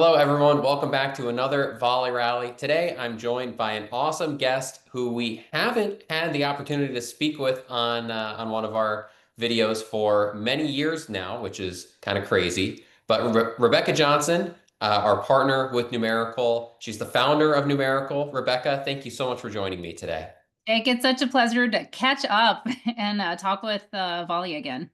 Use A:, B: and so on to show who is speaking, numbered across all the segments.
A: Hello, everyone. Welcome back to another Volley Rally. Today, I'm joined by an awesome guest who we haven't had the opportunity to speak with on one of our videos for many years now, which is kind of crazy. But Rebekah Johnson, our partner with Numeracle, she's the founder of Numeracle. Rebekah, thank you so much for joining me today.
B: Jake, it's such a pleasure to catch up and talk with Volley again.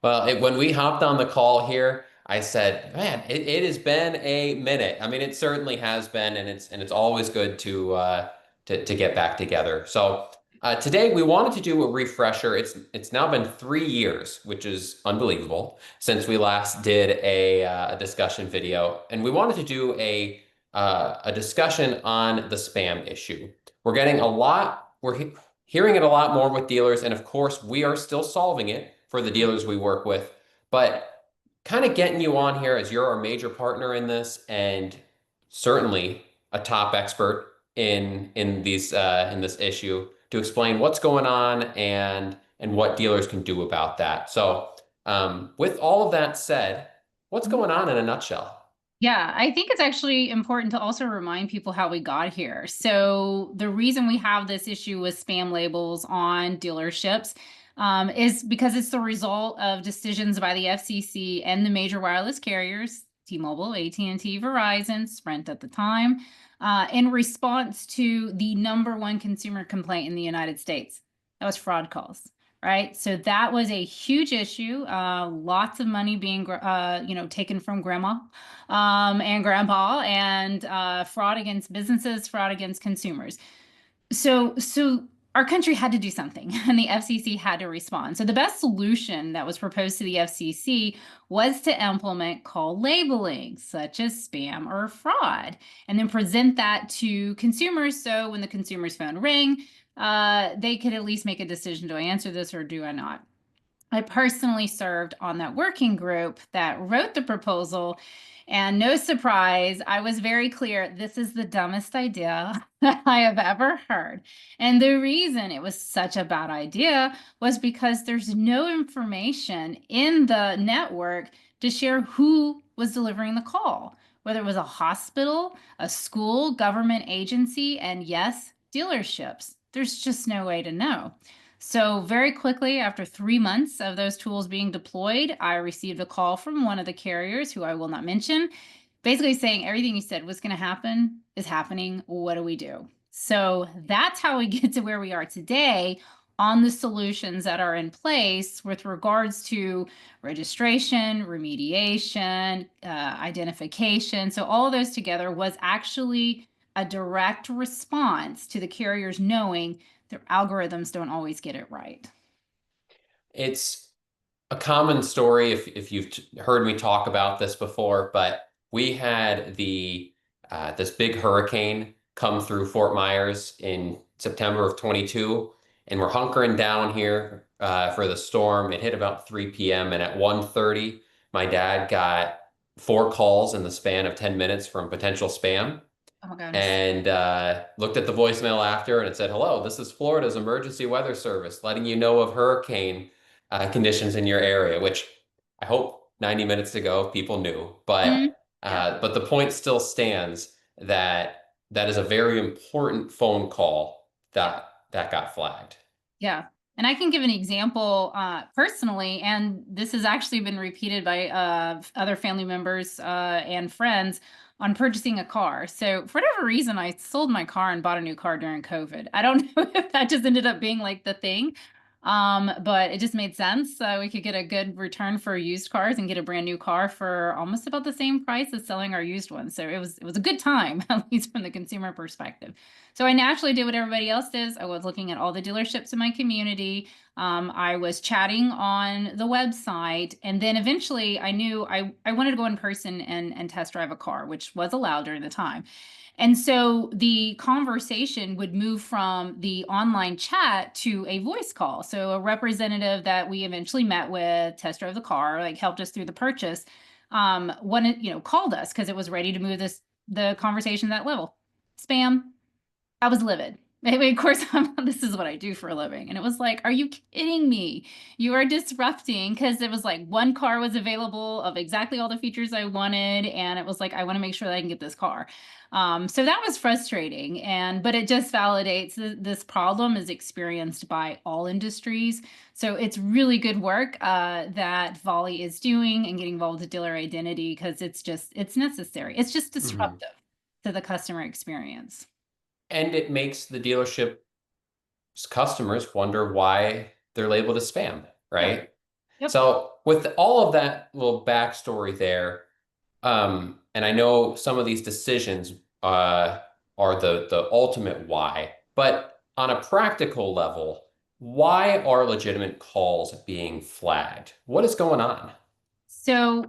A: Well, when we hopped on the call here, I said, "Man, it has been a minute." I mean, it certainly has been, and it's always good to get back together. So today we wanted to do a refresher. It's now been 3 years, which is unbelievable, since we last did a discussion video, and we wanted to do a discussion on the spam issue. We're getting a lot. Hearing it a lot more with dealers, and of course, we are still solving it for the dealers we work with. But kind of getting you on here as you're our major partner in this, and certainly a top expert in this issue to explain what's going on and what dealers can do about that. So, with all of that said, what's going on in a nutshell?
B: Yeah, I think it's actually important to also remind people how we got here. So, the reason we have this issue with spam labels on dealerships is because it's the result of decisions by the FCC and the major wireless carriers, T-Mobile, AT&T, Verizon, Sprint at the time, in response to the number one consumer complaint in the United States. That was fraud calls. Right. So that was a huge issue. Lots of money being, taken from grandma and grandpa, and fraud against businesses, fraud against consumers. So our country had to do something, and the FCC had to respond. So the best solution that was proposed to the FCC was to implement call labeling, such as spam or fraud, and then present that to consumers. So when the consumer's phone ring, they could at least make a decision: do I answer this or do I not? I personally served on that working group that wrote the proposal. And no surprise, I was very clear, this is the dumbest idea I have ever heard. And the reason it was such a bad idea was because there's no information in the network to share who was delivering the call, whether it was a hospital, a school, government agency, and yes, dealerships. There's just no way to know. So very quickly, after 3 months of those tools being deployed, I received a call from one of the carriers, who I will not mention, basically saying everything you said was going to happen is happening. What do we do? So that's how we get to where we are today on the solutions that are in place with regards to registration, remediation, identification. So all of those together was actually a direct response to the carriers knowing their algorithms don't always get it right.
A: It's a common story if you've heard me talk about this before, but we had the this big hurricane come through Fort Myers in September of 22, and we're hunkering down here for the storm. It hit about 3 p.m. and at 1:30, my dad got 4 calls in the span of 10 minutes from potential spam
B: Oh my goodness.
A: and looked at the voicemail after, and it said, "Hello, this is Florida's emergency weather service letting you know of hurricane conditions in your area," which I hope 90 minutes ago people knew.
B: Mhm. Yeah.
A: But the point still stands that that is a very important phone call that got flagged.
B: Yeah. And I can give an example personally, and this has actually been repeated by other family members and friends on purchasing a car. So, for whatever reason, I sold my car and bought a new car during COVID. I don't know if that just ended up being like the thing, but it just made sense. We could get a good return for used cars and get a brand new car for almost about the same price as selling our used one. So it was a good time, at least from the consumer perspective. So I naturally did what everybody else does. I was looking at all the dealerships in my community. I was chatting on the website. And then eventually I knew I wanted to go in person and test drive a car, which was allowed during the time. And so the conversation would move from the online chat to a voice call. So a representative that we eventually met with, test drove the car, like helped us through the purchase, called us because it was ready to move the conversation to that level. Spam. I was livid. Maybe, of course, this is what I do for a living. And it was like, are you kidding me? You are disrupting because it was like one car was available of exactly all the features I wanted. And it was like, I want to make sure that I can get this car. So that was frustrating. But it just validates this problem is experienced by all industries. So it's really good work that Volley is doing and getting involved with dealer identity because it's necessary. It's just
A: Hmm.
B: disruptive to the customer experience.
A: And it makes the dealership's customers wonder why they're labeled as spam,
B: Yep.
A: right?
B: Yep.
A: So with all of that little backstory there, and I know some of these decisions are the ultimate why, but on a practical level, why are legitimate calls being flagged? What is going on?
B: So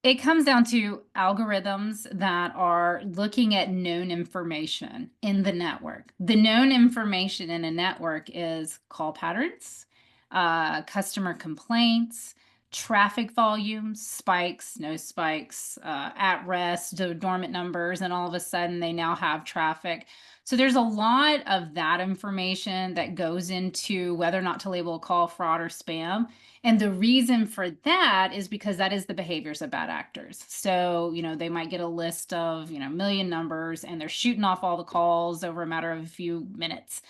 B: it comes down to algorithms that are looking at known information in the network. The known information in a network is call patterns, customer complaints, traffic volumes, spikes, no spikes, at rest, dormant numbers, and all of a sudden they now have traffic. So there's a lot of that information that goes into whether or not to label a call fraud or spam. And the reason for that is because that is the behaviors of bad actors. So, they might get a list of, a million numbers and they're shooting off all the calls over a matter of a few minutes.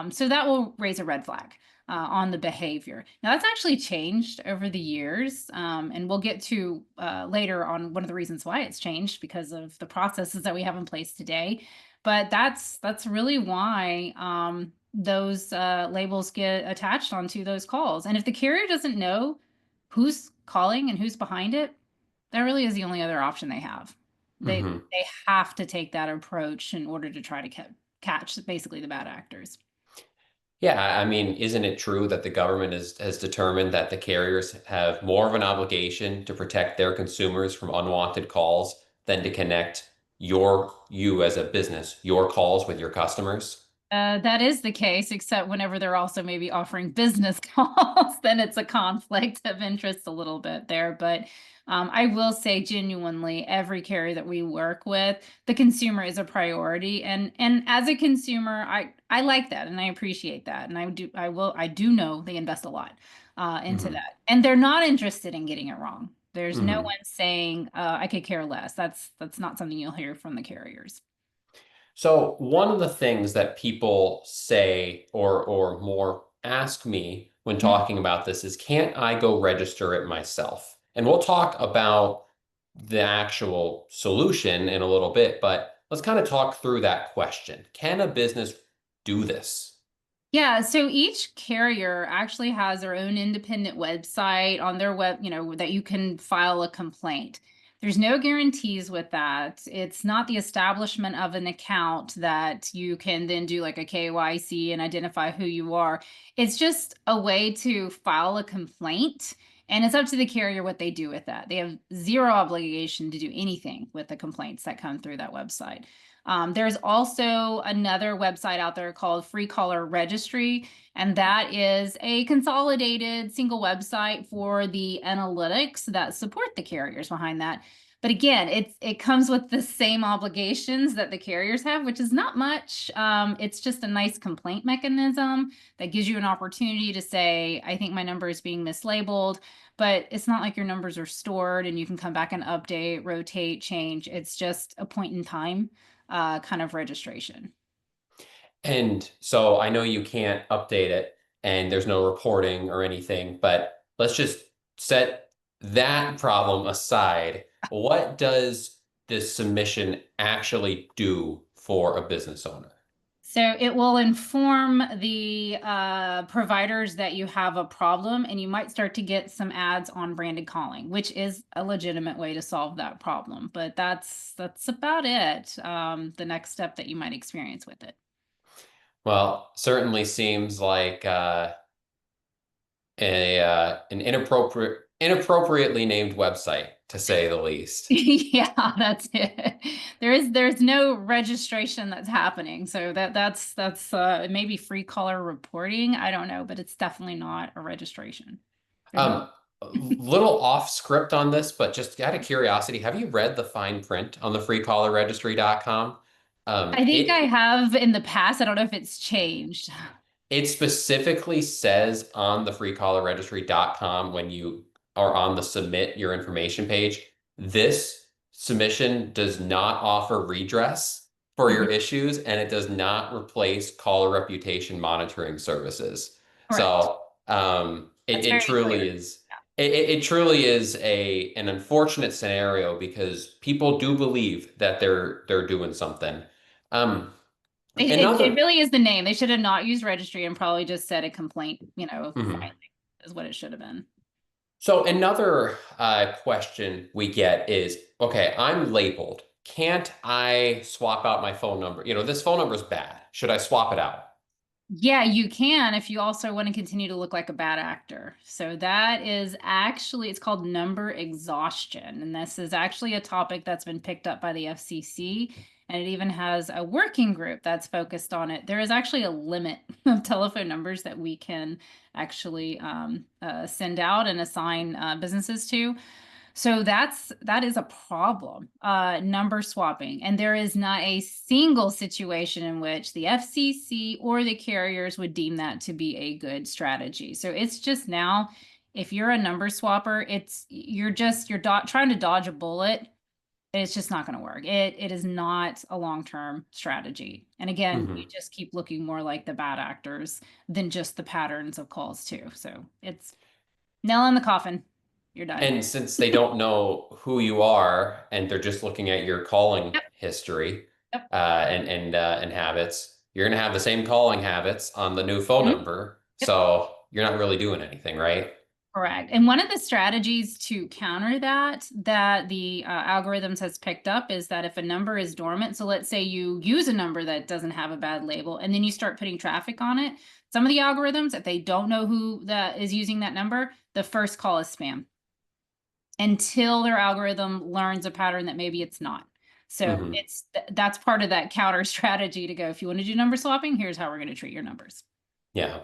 B: So that will raise a red flag on the behavior. Now, that's actually changed over the years. And we'll get to later on one of the reasons why it's changed because of the processes that we have in place today. But that's really why those labels get attached onto those calls. And if the carrier doesn't know who's calling and who's behind it, that really is the only other option they have. They
A: Hmm.
B: they have to take that approach in order to try to catch basically the bad actors.
A: Yeah, I mean, isn't it true that the government has determined that the carriers have more of an obligation to protect their consumers from unwanted calls than to connect you as a business, your calls with your customers?
B: That is the case, except whenever they're also maybe offering business calls, then it's a conflict of interest a little bit there. But I will say genuinely, every carrier that we work with, the consumer is a priority. And as a consumer, I like that and I appreciate that. And I do know they invest a lot into
A: Hmm.
B: that. And they're not interested in getting it wrong. There's no
A: Hmm.
B: one saying I could care less. That's not something you'll hear from the carriers.
A: So one of the things that people say or more ask me when talking about this is, can't I go register it myself? And we'll talk about the actual solution in a little bit, but let's kind of talk through that question. Can a business do this?
B: Yeah, so each carrier actually has their own independent website on their web, that you can file a complaint. There's no guarantees with that. It's not the establishment of an account that you can then do like a KYC and identify who you are. It's just a way to file a complaint, and it's up to the carrier what they do with that. They have zero obligation to do anything with the complaints that come through that website. There's also another website out there called Free Caller Registry, and that is a consolidated single website for the analytics that support the carriers behind that. But again, it comes with the same obligations that the carriers have, which is not much. It's just a nice complaint mechanism that gives you an opportunity to say, I think my number is being mislabeled, but it's not like your numbers are stored and you can come back and update, rotate, change. It's just a point in time kind of registration.
A: And so I know you can't update it and there's no reporting or anything, but let's just set that problem aside. What does this submission actually do for a business owner?
B: So it will inform the providers that you have a problem, and you might start to get some ads on branded calling, which is a legitimate way to solve that problem. But that's about it. The next step that you might experience with it.
A: Well, certainly seems like an inappropriately named website, to say the least.
B: Yeah, that's it. There's no registration that's happening. So that's maybe free caller reporting. I don't know, but it's definitely not a registration. There's no.
A: A little off script on this, but just out of curiosity, have you read the fine print on the freecallerregistry.com?
B: I think I
A: It
B: have in the past. I don't know if it's changed.
A: It specifically says on the freecallerregistry.com when you are on the submit your information page, this submission does not offer redress for your
B: Mhm.
A: issues and it does not replace caller reputation monitoring services.
B: Correct.
A: So
B: That's
A: it
B: very
A: truly
B: clear.
A: is it truly is an unfortunate scenario because people do believe that they're doing something. Um,
B: It
A: another
B: really is the name. They should have not used registry and probably just said a complaint, filing
A: Mhm.
B: is what it should have been.
A: So another question we get is, okay, I'm labeled. Can't I swap out my phone number? This phone number is bad. Should I swap it out?
B: Yeah, you can if you also want to continue to look like a bad actor. So that is actually, it's called number exhaustion. And this is actually a topic that's been picked up by the FCC. And it even has a working group that's focused on it. There is actually a limit of telephone numbers that we can actually send out and assign businesses to. So that is a problem, number swapping. And there is not a single situation in which the FCC or the carriers would deem that to be a good strategy. So it's just now, if you're a number swapper, you're trying to dodge a bullet. It's just not going to work. It is not a long-term strategy. And again, you
A: Hmm.
B: just keep looking more like the bad actors than just the patterns of calls too. So it's nail in the coffin. You're done.
A: And since they don't know who you are and they're just looking at your calling
B: Yep.
A: history
B: Yep.
A: and habits, you're going to have the same calling habits on the new phone
B: Mhm.
A: number.
B: Yep.
A: So you're not really doing anything, right?
B: Correct. And one of the strategies to counter that the algorithms has picked up is that if a number is dormant, so let's say you use a number that doesn't have a bad label and then you start putting traffic on it, some of the algorithms, if they don't know who that is using that number, the first call is spam until their algorithm learns a pattern that maybe it's not. So
A: Hmm.
B: that's part of that counter strategy to go, if you want to do number swapping, here's how we're going to treat your numbers.
A: Yeah.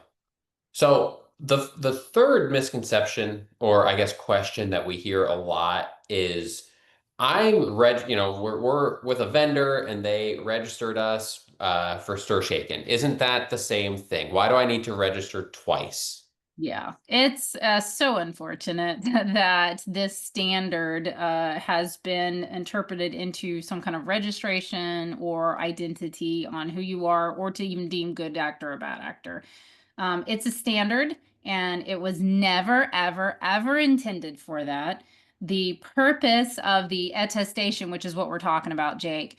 A: So the third misconception, or I guess question that we hear a lot is we're with a vendor and they registered us for stir shaken. Isn't that the same thing? Why do I need to register twice?
B: Yeah, it's so unfortunate that this standard has been interpreted into some kind of registration or identity on who you are, or to even deem good actor or bad actor. It's a standard, and it was never, ever, ever intended for that. The purpose of the attestation, which is what we're talking about, Jake,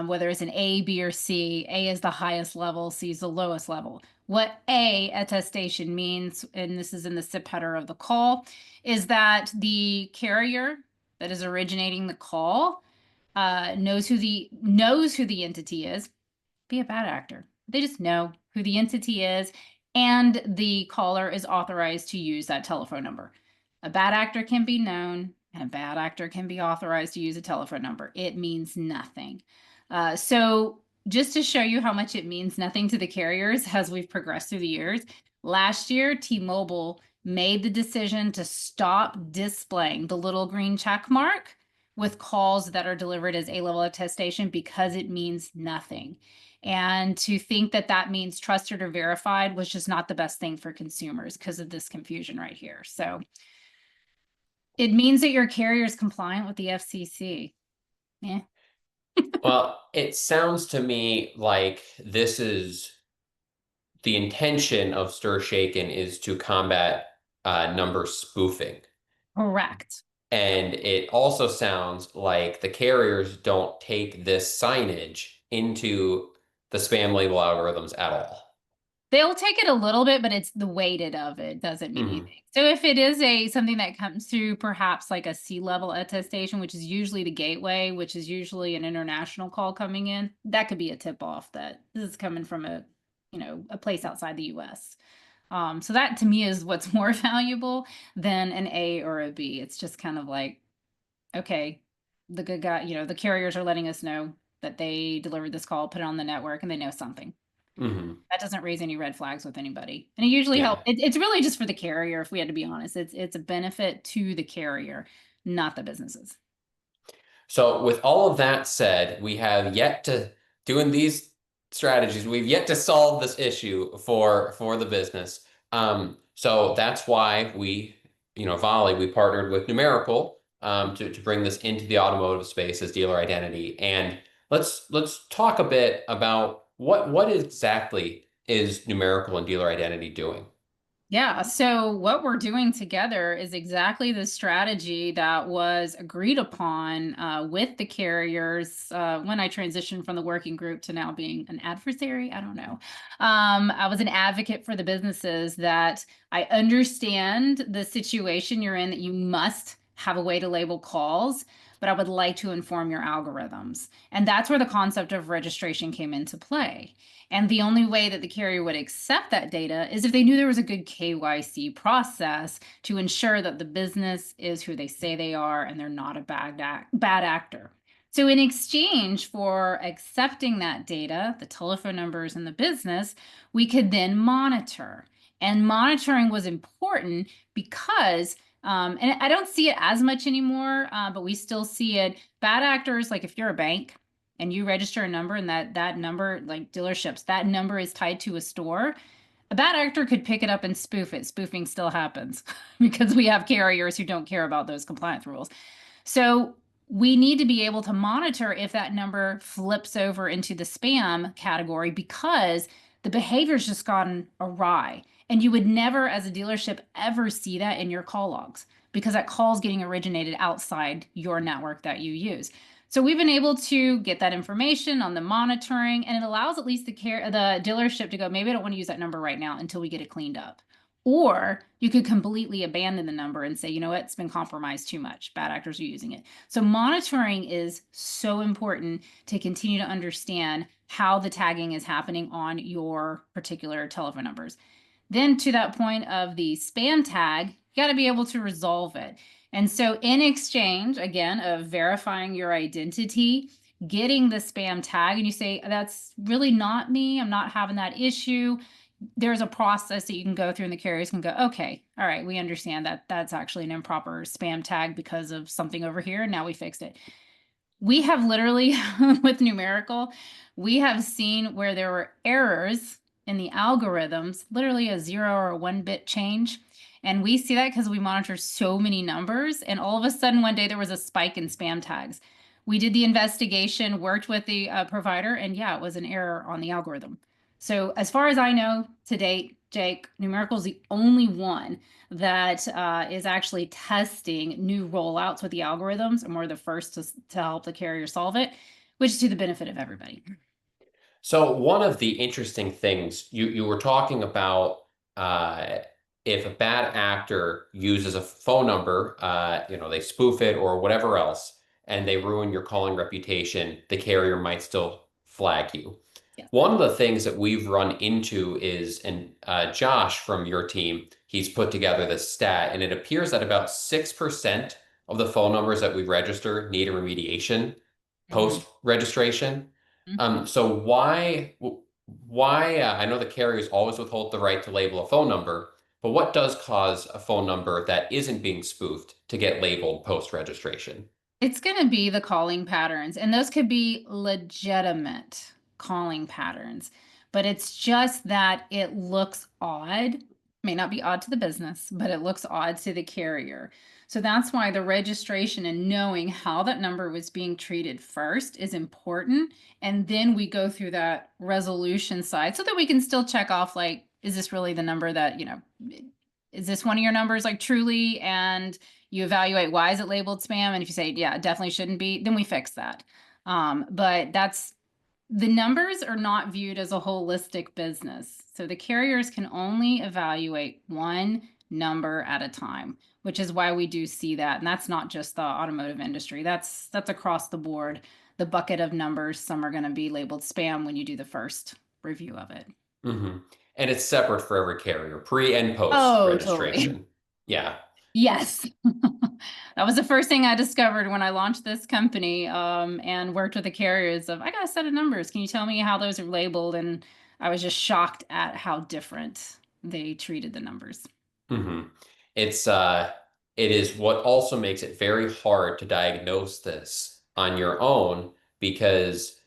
B: whether it's an A, B, or C, A is the highest level, C is the lowest level. What A attestation means, and this is in the SIP header of the call, is that the carrier that is originating the call knows who the entity is. Be a bad actor. They just know who the entity is, and the caller is authorized to use that telephone number. A bad actor can be known, and a bad actor can be authorized to use a telephone number. It means nothing. So, just to show you how much it means nothing to the carriers as we've progressed through the years, last year, T-Mobile made the decision to stop displaying the little green check mark with calls that are delivered as A-level attestation because it means nothing. And to think that that means trusted or verified was just not the best thing for consumers because of this confusion right here. So it means that your carrier is compliant with the FCC. Yeah.
A: Well, it sounds to me like this is the intention of stir shaken is to combat number spoofing.
B: Correct.
A: And it also sounds like the carriers don't take this signage into the spam label algorithms at all.
B: They'll take it a little bit, but it's the weighted of it doesn't mean
A: Hmm.
B: anything. So if it is a something that comes through perhaps like a C-level attestation, which is usually the gateway, which is usually an international call coming in, that could be a tip off that this is coming from a place outside the US. So that to me is what's more valuable than an A or a B. It's just kind of like, okay, the good guy, the carriers are letting us know that they delivered this call, put it on the network, and they know something.
A: Hmm.
B: That doesn't raise any red flags with anybody. And it usually helps.
A: Yeah.
B: It's really just for the carrier, if we had to be honest. It's a benefit to the carrier, not the businesses.
A: So with all of that said, we have yet to doing these strategies. We've yet to solve this issue for the business. So that's why Volley, we partnered with Numerical to bring this into the automotive space as dealer identity. And let's talk a bit about what exactly is Numerical and dealer identity doing.
B: Yeah, so what we're doing together is exactly the strategy that was agreed upon with the carriers when I transitioned from the working group to now being an adversary. I don't know. I was an advocate for the businesses that I understand the situation you're in, that you must have a way to label calls, but I would like to inform your algorithms. And that's where the concept of registration came into play. And the only way that the carrier would accept that data is if they knew there was a good KYC process to ensure that the business is who they say they are and they're not a bad actor. So, in exchange for accepting that data, the telephone numbers and the business, we could then monitor. And monitoring was important because, and I don't see it as much anymore, but we still see it. Bad actors, like if you're a bank, and you register a number and that number, like dealerships, that number is tied to a store, a bad actor could pick it up and spoof it. Spoofing still happens because we have carriers who don't care about those compliance rules. So we need to be able to monitor if that number flips over into the spam category because the behavior's just gotten awry. And you would never, as a dealership, ever see that in your call logs because that call is getting originated outside your network that you use. So we've been able to get that information on the monitoring, and it allows at least the dealership to go, maybe I don't want to use that number right now until we get it cleaned up. Or you could completely abandon the number and say, you know what, it's been compromised too much. Bad actors are using it. So monitoring is so important to continue to understand how the tagging is happening on your particular telephone numbers. Then to that point of the spam tag, you got to be able to resolve it. And so in exchange, again, of verifying your identity, getting the spam tag, and you say, that's really not me, I'm not having that issue. There's a process that you can go through and the carriers can go, okay, all right, we understand that that's actually an improper spam tag because of something over here. And now we fixed it. We have literally, with Numerical, we have seen where there were errors in the algorithms, literally a 0 or a 1-bit change. And we see that because we monitor so many numbers. And all of a sudden, one day there was a spike in spam tags. We did the investigation, worked with the provider, and yeah, it was an error on the algorithm. So, as far as I know to date, Jake, Numerical is the only one that is actually testing new rollouts with the algorithms, and we're the first to help the carrier solve it, which is to the benefit of everybody.
A: So one of the interesting things you were talking about, uh, if a bad actor uses a phone number, they spoof it or whatever else, and they ruin your calling reputation, the carrier might still flag you.
B: Yeah.
A: One of the things that we've run into is, and Josh from your team, he's put together this stat, and it appears that about 6% of the phone numbers that we register need a remediation
B: Mhm.
A: post-registration. So why I know the carriers always withhold the right to label a phone number, but what does cause a phone number that isn't being spoofed to get labeled post-registration?
B: It's going to be the calling patterns, and those could be legitimate calling patterns, but it's just that it looks odd. May not be odd to the business, but it looks odd to the carrier. So that's why the registration and knowing how that number was being treated first is important. And then we go through that resolution side so that we can still check off, like, is this really the number that, is this one of your numbers, like, truly? And you evaluate, why is it labeled spam? And if you say, yeah, it definitely shouldn't be, then we fix that. But the numbers are not viewed as a holistic business. So the carriers can only evaluate one number at a time, which is why we do see that. And that's not just the automotive industry. That's across the board. The bucket of numbers, some are going to be labeled spam when you do the first review of it.
A: Hmm. And it's separate for every carrier, pre and post
B: Oh, totally.
A: registration. Yeah.
B: Yes. That was the first thing I discovered when I launched this company, and worked with the carriers of, I got a set of numbers. Can you tell me how those are labeled? And I was just shocked at how different they treated the numbers.
A: Hmm. It's it is what also makes it very hard to diagnose this on your own because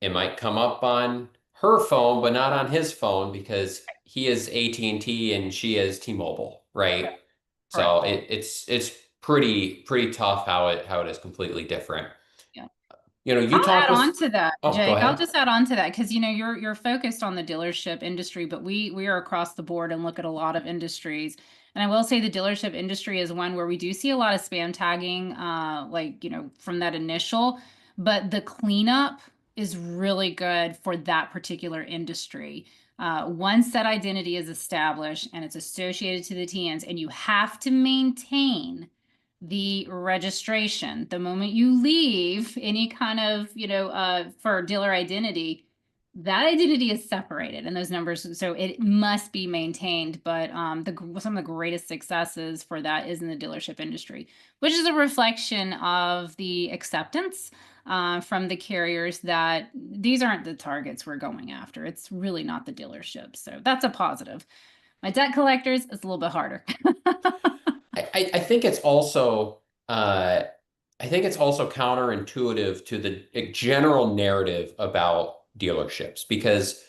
A: it might come up on her phone, but not on his phone because he is AT&T and she is T-Mobile, right? So
B: Correct.
A: it's pretty tough how it is completely different.
B: Yeah.
A: You
B: I'll
A: talk
B: add on
A: with.
B: to that,
A: Oh, go
B: Jake. I'll
A: ahead.
B: just add on to that because you're focused on the dealership industry, but we are across the board and look at a lot of industries. And I will say the dealership industry is one where we do see a lot of spam tagging, like from that initial, but the cleanup is really good for that particular industry. Once that identity is established and it's associated to the TNs, and you have to maintain the registration. The moment you leave any kind of, for dealer identity, that identity is separated and those numbers, so it must be maintained. But some of the greatest successes for that is in the dealership industry, which is a reflection of the acceptance from the carriers that these aren't the targets we're going after. It's really not the dealerships. So that's a positive. My debt collectors is a little bit harder.
A: I think it's also uh, I think it's also counterintuitive to the general narrative about dealerships because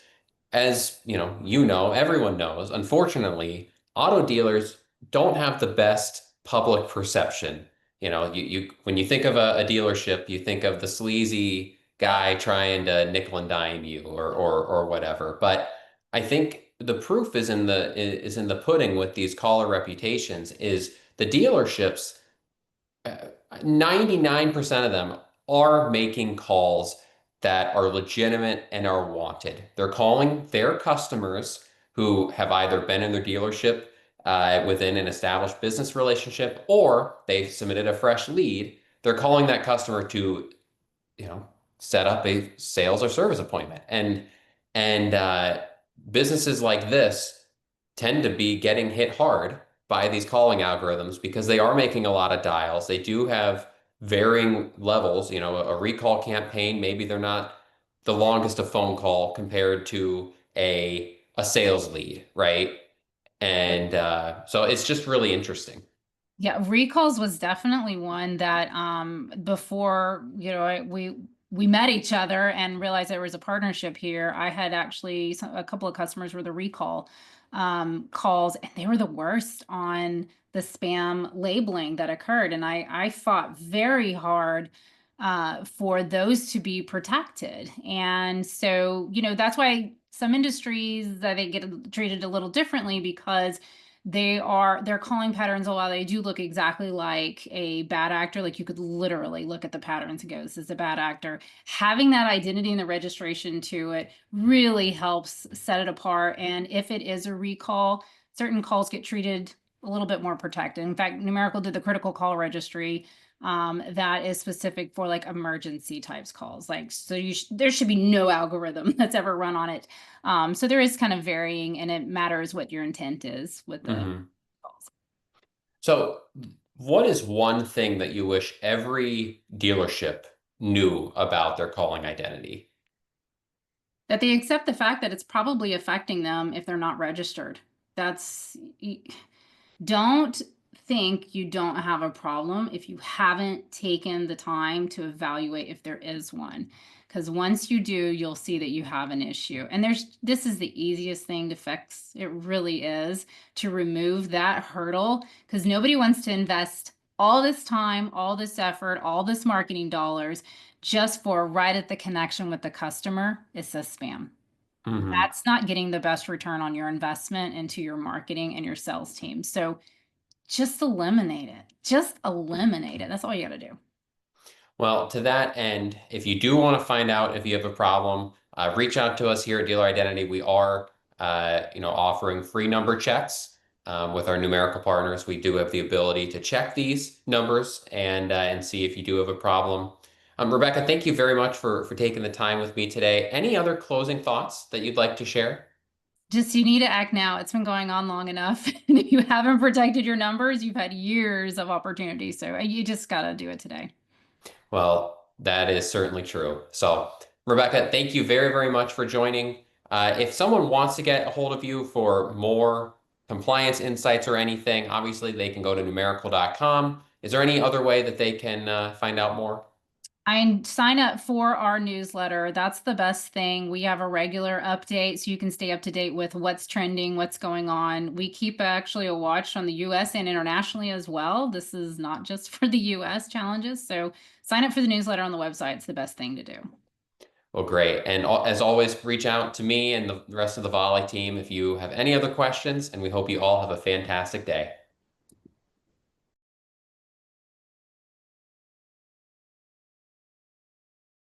A: as everyone knows, unfortunately, auto dealers don't have the best public perception. You when you think of a dealership, you think of the sleazy guy trying to nickel and dime you or whatever. But I think the proof is in the pudding with these caller reputations is the dealerships 99% of them are making calls that are legitimate and are wanted. They're calling their customers who have either been in their dealership within an established business relationship or they've submitted a fresh lead. They're calling that customer to you know, set up a sales or service appointment. And businesses like this tend to be getting hit hard by these calling algorithms because they are making a lot of dials. They do have varying levels. A recall campaign, maybe they're not the longest a phone call compared to a sales lead, right? And so it's just really interesting.
B: Yeah, recalls was definitely one that before, we met each other and realized there was a partnership here. I had actually a couple of customers were the recall calls, and they were the worst on the spam labeling that occurred. And I fought very hard for those to be protected. And so, that's why some industries that they get treated a little differently because their calling patterns, while they do look exactly like a bad actor, like you could literally look at the patterns and go, this is a bad actor. Having that identity and the registration to it really helps set it apart. And if it is a recall, certain calls get treated a little bit more protected. In fact, Numerical did the critical call registry that is specific for like emergency types calls. Like, so there should be no algorithm that's ever run on it. So there is kind of varying, and it matters what your intent is with the
A: Mhm.
B: calls.
A: So, what is one thing that you wish every dealership knew about their calling identity?
B: That they accept the fact that it's probably affecting them if they're not registered. That's Don't think you don't have a problem if you haven't taken the time to evaluate if there is one. Because once you do, you'll see that you have an issue. And this is the easiest thing to fix. It really is, to remove that hurdle, because nobody wants to invest all this time, all this effort, all this marketing dollars just for right at the connection with the customer. It's a spam.
A: Hmm.
B: That's not getting the best return on your investment into your marketing and your sales team. So just eliminate it. Just eliminate it. That's all you got to do.
A: Well, to that end, if you do want to find out if you have a problem, reach out to us here at Dealer Identity. We are, offering free number checks with our numerical partners. We do have the ability to check these numbers and see if you do have a problem. Rebecca, thank you very much for taking the time with me today. Any other closing thoughts that you'd like to share?
B: Just you need to act now. It's been going on long enough. And if you haven't protected your numbers, you've had years of opportunity. So you just got to do it today.
A: Well, that is certainly true. So, Rebecca, thank you very, very much for joining. If someone wants to get a hold of you for more compliance insights or anything, obviously they can go to numerical.com. Is there any other way that they can find out more?
B: I sign up for our newsletter. That's the best thing. We have a regular update so you can stay up to date with what's trending, what's going on. We keep actually a watch on the US and internationally as well. This is not just for the US challenges. So sign up for the newsletter on the website. It's the best thing to do.
A: Well, great. And as always, reach out to me and the rest of the Volley team if you have any other questions, and we hope you all have a fantastic day.